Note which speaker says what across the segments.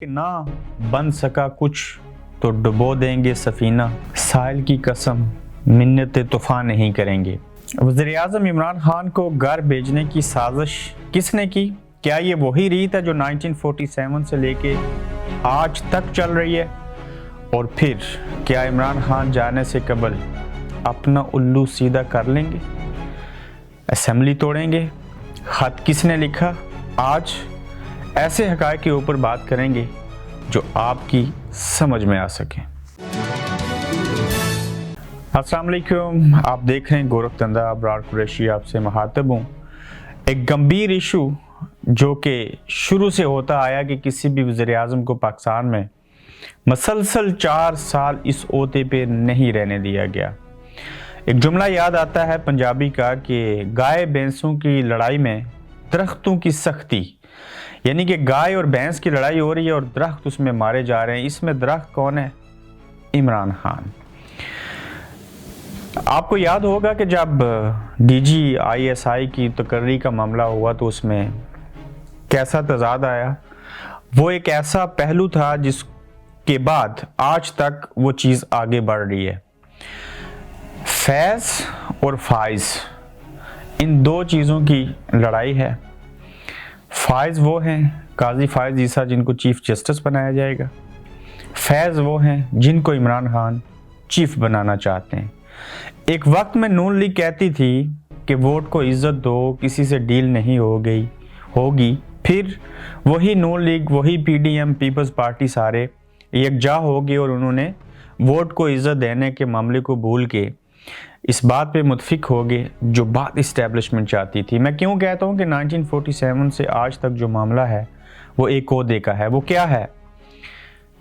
Speaker 1: कि ना बन सका कुछ तो डुबो देंगे सफीना, साहिल की कसम मिन्नत तूफान नहीं करेंगे। वज़ीर-ए-आज़म इमरान खान को घर भेजने की साजिश किसने की? क्या ये वही रीत है जो 1947 से लेके आज तक चल रही है? और फिर क्या इमरान खान जाने से कबल अपना उल्लू सीधा कर लेंगे, असेंबली तोड़ेंगे? खत किसने लिखा? आज ऐसे हक़ाइक़ के ऊपर बात करेंगे जो आपकी समझ में आ सके। अस्सलाम वालेकुम, आप देख रहे हैं गोरखधंधा, अबरार कुरैशी आपसे मुखातिब हूँ। एक गंभीर इशू जो कि शुरू से होता आया कि किसी भी वज़ीर-ए-आज़म को पाकिस्तान में मसलसल 4 साल इस ओहदे पे नहीं रहने दिया गया। एक जुमला याद आता है पंजाबी का कि गाय भैंसों की लड़ाई में दरख्तों की सख्ती, यानी कि गाय और भैंस की लड़ाई हो रही है और दरख्त उसमें मारे जा रहे हैं। इसमें दरख्त कौन है? इमरान खान। आपको याद होगा कि जब DGISI की तकर्री का मामला हुआ तो उसमें कैसा तजाद आया। वो एक ऐसा पहलू था जिसके बाद आज तक वो चीज़ आगे बढ़ रही है। फैज़ और फाइज, इन दो चीज़ों की लड़ाई है। फाइज वो हैं काजी फाइज ईसा जिनको चीफ जस्टिस बनाया जाएगा। फैज़ वो हैं जिनको इमरान खान चीफ बनाना चाहते हैं। एक वक्त में नून लीग कहती थी कि वोट को इज्जत दो, किसी से डील नहीं होगी। फिर वही नून लीग, वही PDM पीपल्स पार्टी सारे यकजा हो गए और उन्होंने वोट को इज्जत देने के मामले को भूल के इस बात पे मुतफिक हो गए जो बात इस्टेब्लिशमेंट चाहती थी। मैं क्यों कहता हूँ कि 1947 से आज तक जो मामला है वो एक ओहदे का है। वो क्या है?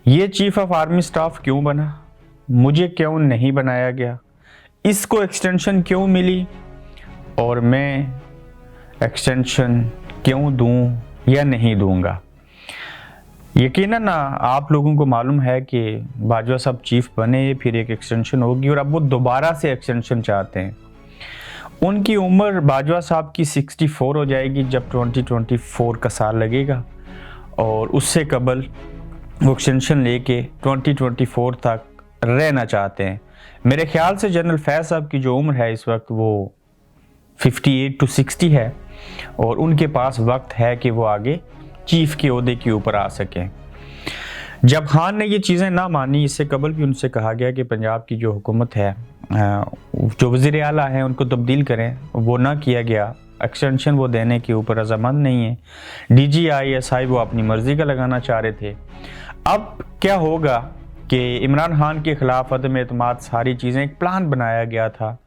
Speaker 1: ये चीफ ऑफ आर्मी स्टाफ क्यों बना? मुझे क्यों नहीं बनाया गया? इसको एक्सटेंशन क्यों मिली? और मैं एक्सटेंशन क्यों दूं या नहीं दूंगा? यकीनन ना आप लोगों को मालूम है कि बाजवा साहब चीफ बने, फिर एक एक्सटेंशन होगी और अब वो दोबारा से एक्सटेंशन चाहते हैं। उनकी उम्र बाजवा साहब की 64 हो जाएगी जब 2024 का साल लगेगा और उससे कबल वो एक्सटेंशन लेके 2024 तक रहना चाहते हैं। मेरे ख्याल से जनरल फैज़ साहब की जो उम्र है इस वक्त वो 58 to 60 है और उनके पास वक्त है कि वो आगे चीफ के ओहदे के ऊपर आ सकें। जब खान ने ये चीज़ें ना मानी, इससे कबल भी उनसे कहा गया कि पंजाब की जो हुकूमत है, जो वज़ीर आला हैं उनको तब्दील करें, वो ना किया गया। एक्सटेंशन वो देने के ऊपर रज़ामंद नहीं है। DGISI वो अपनी मर्ज़ी का लगाना चाह रहे थे। अब क्या होगा कि इमरान खान के ख़िलाफ़ अदम एतमाद, सारी चीज़ें, एक प्लान बनाया गया था,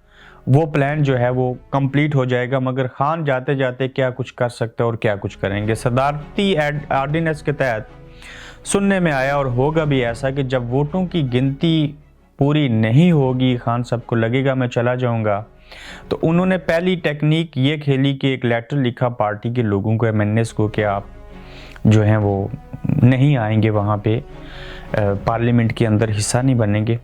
Speaker 1: वो प्लान जो है वो कंप्लीट हो जाएगा, मगर खान जाते जाते क्या कुछ कर सकते हैं और क्या कुछ करेंगे। सदारती ऑर्डिनेंस के तहत सुनने में आया और होगा भी ऐसा कि जब वोटों की गिनती पूरी नहीं होगी, खान साहब को लगेगा मैं चला जाऊंगा, तो उन्होंने पहली टेक्निक ये खेली कि एक लेटर लिखा पार्टी के लोगों को, MNAs को, कि आप जो हैं वो नहीं आएंगे वहाँ पे, पार्लियामेंट के अंदर हिस्सा नहीं बनेंगे।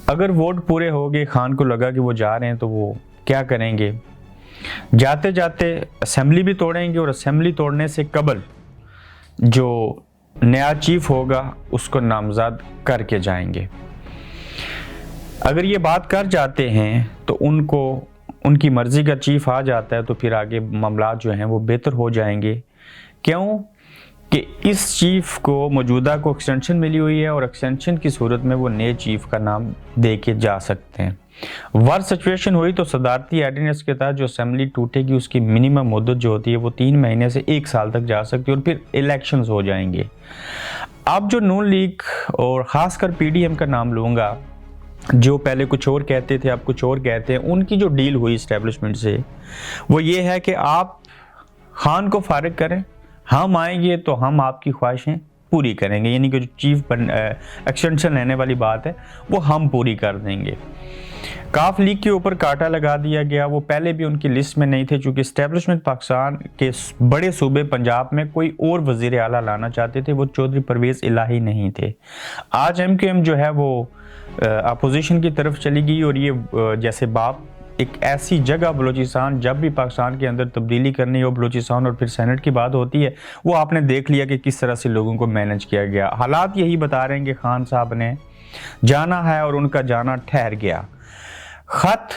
Speaker 1: अगर वोट पूरे हो गए, खान को लगा कि वो जा रहे हैं, तो वो क्या करेंगे? जाते जाते असेंबली भी तोड़ेंगे और असेंबली तोड़ने से कबल जो नया चीफ होगा उसको नामजद करके जाएंगे। अगर ये बात कर जाते हैं तो उनकी मर्जी का चीफ आ जाता है तो फिर आगे मामला जो हैं वो बेहतर हो जाएंगे। क्यों कि इस चीफ को मौजूदा को एक्सटेंशन मिली हुई है और एक्सटेंशन की सूरत में वो नए चीफ का नाम दे के जा सकते हैं। वर्स्ट सिचुएशन हुई तो सदारती ऑर्डिनेंस के तहत जो असेंबली टूटेगी उसकी मिनिमम मुद्दत जो होती है वो 3 महीने से 1 साल तक जा सकती है और फिर इलेक्शंस हो जाएंगे। अब जो नून लीग और ख़ासकर PDM का नाम लूँगा, जो पहले कुछ और कहते थे अब कुछ और कहते हैं, उनकी जो डील हुई इस्टेब्लिशमेंट से वो ये है कि आप खान को फारिग करें, हम आएंगे तो हम आपकी ख्वाहिशें पूरी करेंगे, यानी कि जो चीफ एक्सटेंशन लेने वाली बात है वो हम पूरी कर देंगे। काफ लीग के ऊपर कांटा लगा दिया गया। वो पहले भी उनकी लिस्ट में नहीं थे चूँकि इस्टेब्लिशमेंट पाकिस्तान के बड़े सूबे पंजाब में कोई और वज़ीर आला लाना चाहते थे, वो चौधरी परवेज़ इलाही नहीं थे। आज MKM जो है वो अपोजिशन की तरफ चली गई और ये जैसे बाप एक ऐसी जगह बलूचिस्तान, जब भी पाकिस्तान के अंदर तब्दीली करनी हो बलूचिस्तान और फिर सेनेट की बात होती है, वो आपने देख लिया कि किस तरह से लोगों को मैनेज किया गया। हालात यही बता रहे हैं कि खान साहब ने जाना है और उनका जाना ठहर गया। ख़त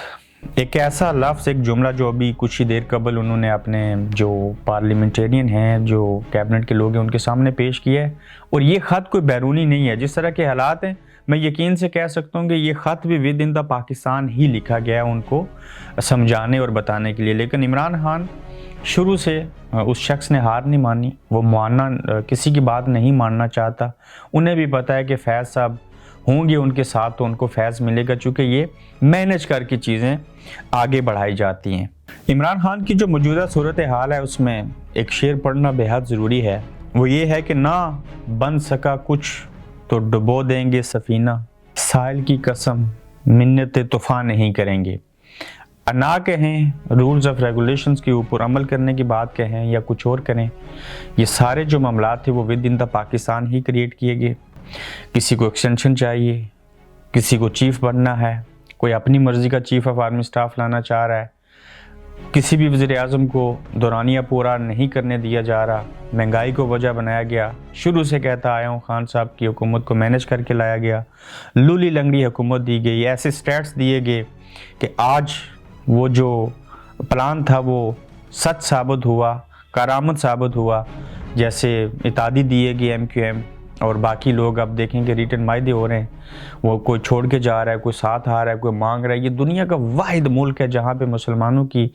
Speaker 1: एक ऐसा लफ्ज़, एक जुमला जो अभी कुछ ही देर कबल उन्होंने अपने जो पार्लियामेंटेरियन हैं, जो कैबिनेट के लोग हैं, उनके सामने पेश किया है। और ये ख़त कोई बैरूनी नहीं है। जिस तरह के हालात हैं, मैं यकीन से कह सकता हूँ कि ये ख़त भी विद इन द पाकिस्तान ही लिखा गया है उनको समझाने और बताने के लिए। लेकिन इमरान खान शुरू से उस शख्स ने हार नहीं मानी, वो किसी की बात नहीं मानना चाहता। उन्हें भी पता है कि फैज़ साहब होंगे उनके साथ तो उनको फैज़ मिलेगा, चूँकि ये मैनेज करके चीज़ें आगे बढ़ाई जाती हैं। इमरान खान की जो मौजूदा सूरत हाल है, उसमें एक शेर पढ़ना बेहद ज़रूरी है। वो ये है कि ना बन सका कुछ तो डुबो देंगे सफ़ीना, साहिल की कसम मिन्नतें तूफ़ान नहीं करेंगे। ना कहें रूल्स ऑफ रेगुलेशंस के ऊपर अमल करने की बात कहें या कुछ और करें, ये सारे जो मामला थे वो with in the Pakistan he create किए गए। किसी को एक्सटेंशन चाहिए, किसी को चीफ बनना है, कोई अपनी मर्ज़ी का चीफ ऑफ आर्मी स्टाफ लाना चाह रहा है, किसी भी वज़ीर आज़म को दौरानिया पूरा नहीं करने दिया जा रहा, महंगाई को वजह बनाया गया। शुरू से कहता आया हूँ, खान साहब की हुकूमत को मैनेज करके लाया गया, लूली लंगड़ी हुकूमत दी गई, ऐसे स्टैट्स दिए गए कि आज वो जो प्लान था वो सच साबित हुआ, करामत साबित हुआ। जैसे इतादी दिए गए MQM और बाकी लोग अब देखेंगे रिटर्न वायदे हो रहे हैं, वो कोई छोड़ के जा रहा है, कोई साथ आ रहा है, कोई मांग रहा है। ये दुनिया का वाहिद मुल्क है जहाँ पे मुसलमानों की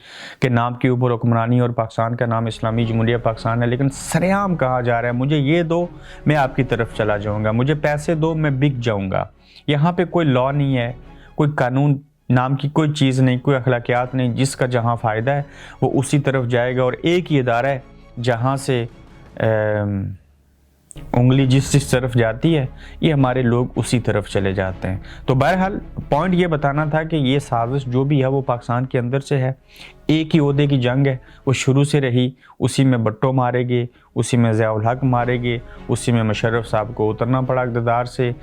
Speaker 1: के नाम के ऊपर हुक्मरानी और पाकिस्तान का नाम इस्लामी जमहूरिया पाकिस्तान है, लेकिन सरेआम कहा जा रहा है मुझे ये दो मैं आपकी तरफ चला जाऊँगा, मुझे पैसे दो मैं बिक जाऊँगा। यहाँ पर कोई लॉ नहीं है, कोई कानून नाम की कोई चीज़ नहीं, कोई अखलाकियात नहीं। जिसका जहाँ फ़ायदा है वो उसी तरफ जाएगा, और एक ही इदारा है जहाँ से उंगली जिस तरफ जाती है ये हमारे लोग उसी तरफ चले जाते हैं। तो बहरहाल पॉइंट ये बताना था कि ये साजिश जो भी है वो पाकिस्तान के अंदर से है। एक ही ओहदे की जंग है, वो शुरू से रही। उसी में भट्टो मारेंगे, उसी में ज़िया उल हक मारेंगे, उसी में मुशर्रफ साहब को उतरना पड़ा इक़्तिदार से।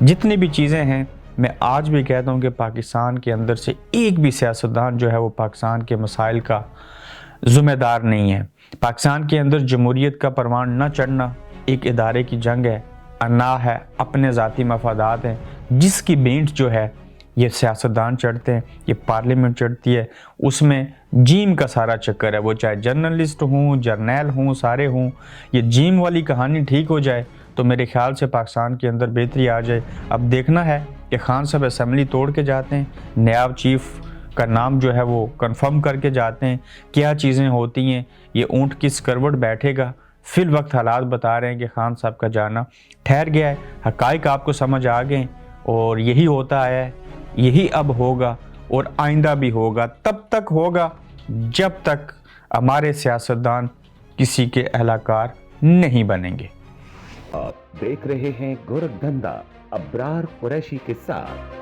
Speaker 1: जितनी भी चीज़ें हैं, मैं आज भी कहता हूँ कि पाकिस्तान के अंदर से एक भी सियासतदान जो है वो पाकिस्तान के मसाइल का ज़िम्मेदार नहीं है। पाकिस्तान के अंदर जमहूरियत का परवान न चढ़ना एक इदारे की जंग है, अन्ना है, अपने ज़ाती मफादात हैं, जिसकी बेंट जो है ये सियासतदान चढ़ते हैं, ये पार्लियामेंट चढ़ती है। उसमें जीम का सारा चक्कर है, वो चाहे जर्नलिस्ट हों, जर्नैल हों, सारे हों। ये जीम वाली कहानी ठीक हो जाए तो मेरे ख्याल से पाकिस्तान के अंदर बेहतरी आ जाए। अब देखना है कि खान साहब असेंबली तोड़ के जाते हैं, नायब चीफ का नाम जो है वो कंफर्म करके जाते हैं, क्या चीज़ें होती हैं, ये ऊँट किस करवट बैठेगा। फिल वक्त हालात बता रहे हैं कि खान साहब का जाना ठहर गया है, हक़ाइक़ आपको समझ आ गए, और यही होता है, यही अब होगा और आइंदा भी होगा। तब तक होगा जब तक हमारे सियासतदान किसी के अहलाकार नहीं बनेंगे।
Speaker 2: आप देख रहे हैं गोरखधंधा अब्रार कुरैशी के साथ।